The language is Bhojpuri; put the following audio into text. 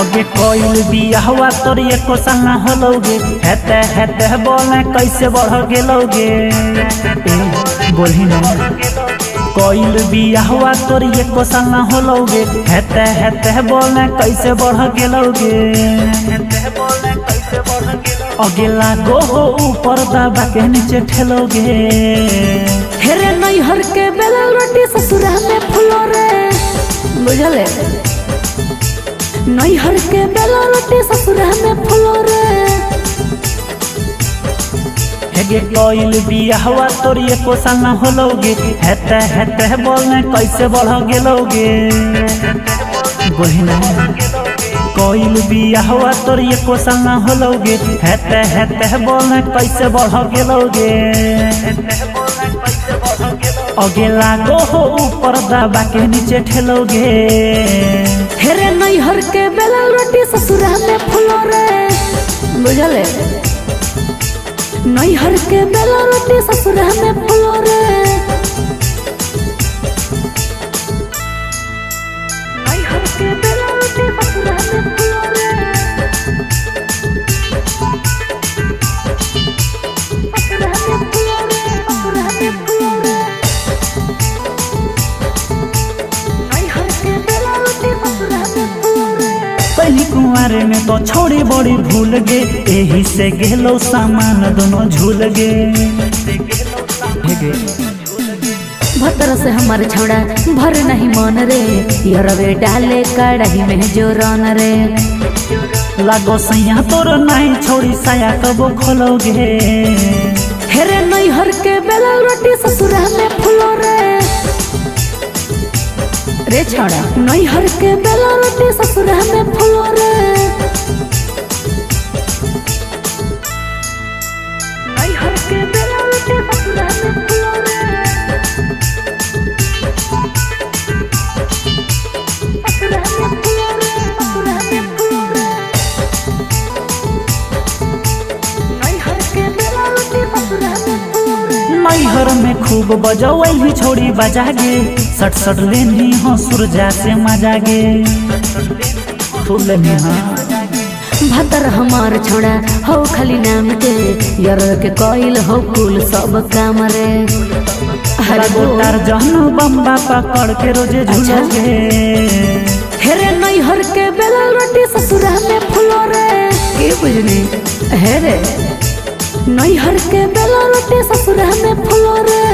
अगे कोइल बिया हुआ तोर एको साल ना होलोगे हेते हेते बोले कैसे बढ़ गेलोगे बोली ना कोइल बिया हुआ तोर एको साल ना होलोगे हेते हेते बोले कैसे बढ़ गेलोगे अगे लागो हो ऊपर दबा के नीचे ठेलोगे हेरे नैहर के बेला रोटी ससुरा में फुलो रे बुझले नैहर के बेला रोटी ससुरा में फुलो रे हेगे कोइल बिया हुआ तोर एको साल ना होलोगे हेते हेते बोलने कैसे बढ़ गेलोगे बोली ना कोइल बिया हुआ तोर एको साल ना होलोगे हेते हेते बोलने कैसे बढ़ गेलोगे अगे लागो हो ऊपर दबा के नीचे ठेलोगे हेरे नैहर के बेला रोटी ससुरा में फुलो रे बुझले नैहर के बेला रोटी ससुरा में फुलो रे नैहर के बेला रोटी ससुरा में फुलो रे ससुरा में फुलो रे ससुरा में फुलो रे नैहर के बेला रोटी ससुरा में फुलो रे पहली कुंवारे में तो छोड़ी बड़ी भूल गे यही से गेलो सामान दोनों झूल गे भतर से हमारे छौड़ा भर नहीं मन रे यरवे डाले कड़ाही में जो रन रे लागो सैया तोर नहीं छोड़ी साया कबो खोलोगे हेरे नैहर के बेला रोटी ससुरा में फुलो रे छौड़ा नैहर के बेला रोटी ससुरा में फुलो रे नैहर के बेला रोटी ससुरा में फुलो रे ससुरा में फुलो रे ससुरा में फुलो रे नैहर के बेला रोटी ससुरा में फुलो रे नैहर में खूब बजौल ही छोड़ी बजागे सट सट लेनी हो सुरजा से मजागे खूब लेनी हाँ भतर हमार छोड़ा हो खाली नाम के यार के कोइल हो कुल सब काम रे हर गोटार जहनु बम्बा पकड़ के रोजे झूलोगे हेरे नैहर के बेला रोटी ससुरा में फुलो रे के बुझनी हेरे नैहर के बेला रोटी ससुरा में फुलो रे